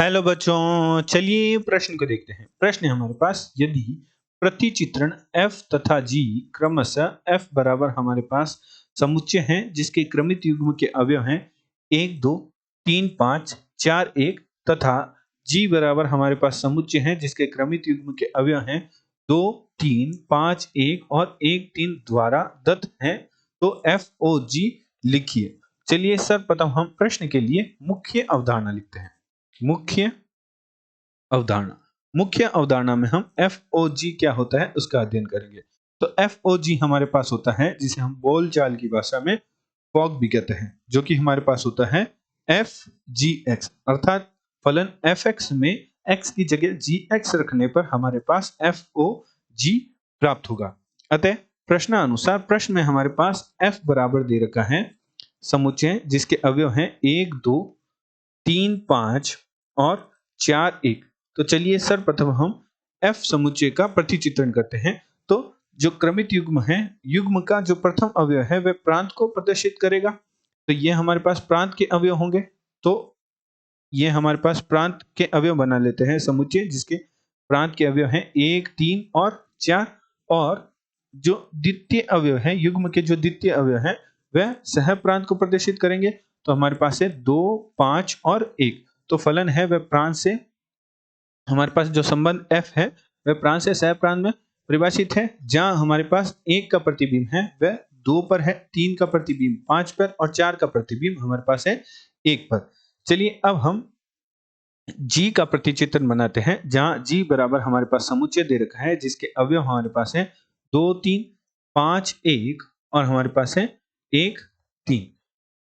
Hello बच्चों, चलिए प्रश्न को देखते हैं। प्रश्न है हमारे पास, यदि प्रतिचित्रण f तथा g क्रमशः f बराबर हमारे पास समुच्चय हैं जिसके क्रमित युग्म के अवयव हैं 1 2 3 5 4 1 तथा g बराबर हमारे पास समुच्चय हैं जिसके क्रमित युग्म के अवयव हैं 2 3 5 1 और 1 3 द्वारा दत्त हैं, तो f o g लिखिए। चलिए सर्वप्रथम हम प्रश्न के लिए मुख्य अवधारणा लिखते हैं। मुख्य अवधारणा में हम FOG क्या होता है उसका अध्ययन करेंगे। तो FOG हमारे पास होता है जिसे हम बोलचाल की भाषा में फॉग भी कहते हैं, जो कि हमारे पास होता है FGX, अर्थात फलन fx में x की जगह gx रखने पर हमारे पास FOG प्राप्त होगा। अतः प्रश्नानुसार प्रश्न में हमारे पास f बराबर दे रखा है समुच्चय जिसके अवयव हैं 1 2 3 5 और 4 1। तो चलिए सर्वप्रथम हम f समुच्चय का प्रतिचित्रण करते हैं। तो जो क्रमित युग्म है, युग्म का जो प्रथम अवयव है वह प्रांत को प्रदर्शित करेगा। तो ये हमारे पास प्रांत के अवयव होंगे। तो ये हमारे पास प्रांत के अवयव बना लेते हैं समुच्चय जिसके प्रांत के अवयव हैं 1 3 और 4, और जो द्वितीय अवयव है, युग्म के जो द्वितीय अवयव है वह सह प्रांत को प्रदर्शित करेंगे। तो हमारे पास है 2 5 और 1। तो फलन है वह प्रांत से, हमारे पास जो संबंध f है वह प्रांत से सह प्रांत में परिभाषित है। जहां हमारे पास 1 का प्रतिबिंब है वह 2 पर है, 3 का प्रतिबिंब 5 पर और 4 का प्रतिबिंब हमारे पास है 1 पर। चलिए अब हम g का प्रतिचित्रण बनाते हैं, जहां g बराबर हमारे पास समुच्चय दे रखा है जिसके अवयव हमारे पास है 2 3 5 1 और हमारे पास है 1 3।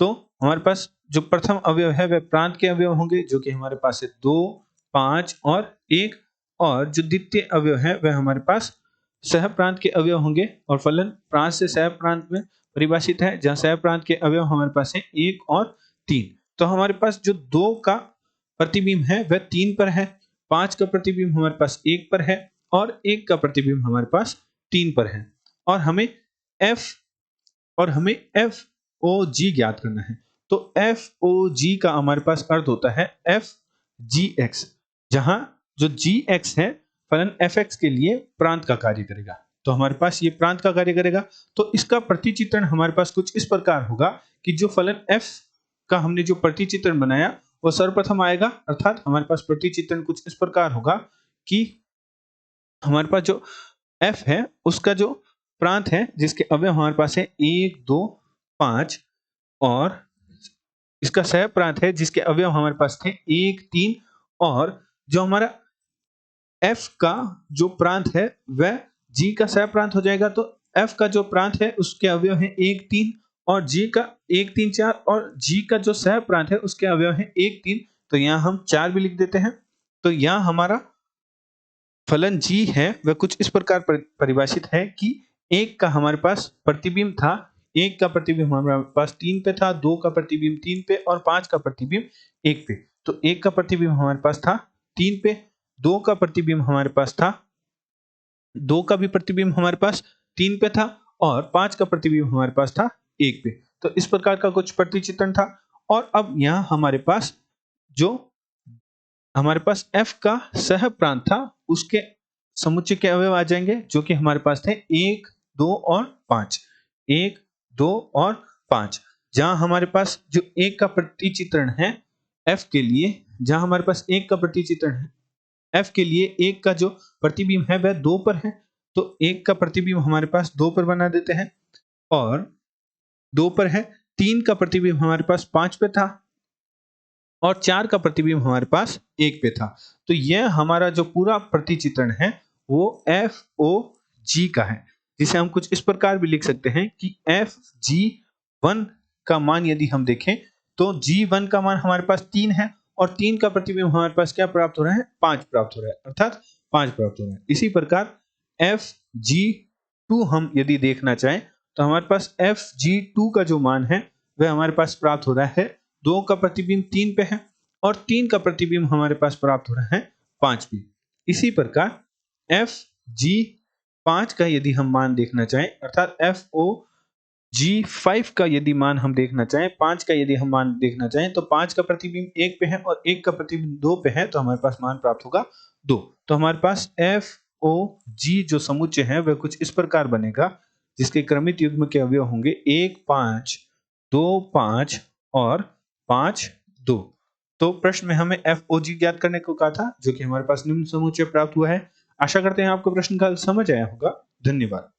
तो हमारे पास जो प्रथम अवयव है वह प्रांत के अवयव होंगे, जो कि हमारे पास है 2 5 और 1, और जो द्वितीय अवयव है वह हमारे पास सह प्रांत के अवयव होंगे। और फलन प्रांत से सह प्रांत में परिभाषित है, जहां सह प्रांत के अवयव हमारे पास है 1 और 3। तो हमारे पास जो 2 का प्रतिबिंब है वह 3 पर है, 5 का प्रतिबिंब हमारे पास 1 पर है और 1 का प्रतिबिंब हमारे पास 3 पर है। और हमें एफ ओ जी ज्ञात करना है। तो एफ ओ जी का हमारे पास अर्थ होता है एफ जी एक्स, जहां जो जी एक्स है फलन एफ एक्स के लिए प्रांत का कार्य करेगा। तो हमारे पास ये प्रांत का कार्य करेगा। तो इसका प्रतिचित्रण हमारे पास कुछ इस प्रकार होगा कि जो फलन एफ का हमने जो प्रतिचित्रण बनाया वो सर्वप्रथम आएगा, अर्थात हमारे पास प्रतिचित्रण कुछ इस प्रकार होगा कि हमारे पास जो f है उसका जो प्रांत है जिसके अवयव हमारे पास है 1 2 5, और इसका सह प्रांत है जिसके अवयव हमारे पास थे 1 3, और जो हमारा f का जो प्रांत है वह g का सह प्रांत हो जाएगा। तो f का जो प्रांत है उसके अवयव है 1 3 और g का 1 3 4, और g का जो सह प्रांत है उसके अवयव है 1 3। तो यहाँ हम 4 भी लिख देते हैं। तो यहाँ हमारा फलन g है वह कुछ इस प्रकार परिभाषित है कि 1 का हमारे पास प्रतिबिंब था, 1 का प्रतिबिंब हमारे पास 3 पे था, 2 का प्रतिबिंब 3 पे और 5 का प्रतिबिंब 1 पे। तो 1 का प्रतिबिंब हमारे पास था 3 पे, 2 का प्रतिबिंब हमारे पास था, 2 का भी प्रतिबिंब हमारे पास 3 पे था, और 5 का प्रतिबिंब हमारे पास था 1 पे। तो इस प्रकार का कुछ प्रतिचित्रण था। और अब यहाँ हमारे पास जो हमारे पास f का सह प्रांत था उसके समुच्चय के अवयव आ जाएंगे, जो कि हमारे पास थे 1 2 और 5, 1 2 और 5। जहां हमारे पास जो 1 का प्रतिचित्रण है f के लिए, जहां हमारे पास 1 का प्रतिचित्रण है f के लिए 1 का जो प्रतिबिंब है वह 2 पर है। तो 1 का प्रतिबिंब हमारे पास 2 पर बना देते हैं, और 2 पर है, 3 का प्रतिबिंब हमारे पास 5 पे था, और 4 का प्रतिबिंब हमारे पास 1 पे था। तो यह हमारा जो पूरा प्रतिचित्रण है वो एफ ओ जी का है, जिसे हम कुछ इस प्रकार भी लिख सकते हैं कि एफ जी वन का मान यदि हम देखें तो जी वन का मान हमारे पास 3 है, और 3 का प्रतिबिंब हमारे पास क्या प्राप्त हो रहा है, 5 प्राप्त हो रहा है, अर्थात 5 प्राप्त हो रहा है। इसी प्रकार एफ जी टू हम यदि देखना चाहें तो हमारे पास एफ जी टू का जो मान है वह हमारे पास प्राप्त हो रहा है 2 का प्रतिबिंब 3 पे है, और 3 का प्रतिबिंब हमारे पास प्राप्त हो रहा है 5 पे। इसी प्रकार एफ जी 5 का यदि हम मान देखना चाहें, अर्थात एफ ओ G5 का यदि मान हम देखना चाहें, 5 का यदि हम मान देखना चाहें, तो 5 का प्रतिबिंब 1 पे है और 1 का प्रतिबिंब 2 पे है, तो हमारे पास मान प्राप्त होगा 2। तो हमारे पास FOG जो समुच्चय है वह कुछ इस प्रकार बनेगा, जिसके क्रमित युग्म के अवयव होंगे 1 5 2 5 और 5 2। तो प्रश्न में हमें FOG ज्ञात करने को कहा था, जो कि हमारे पास निम्न समुच्चय प्राप्त हुआ है। आशा करते हैं आपको प्रश्न का समझ आया होगा। धन्यवाद।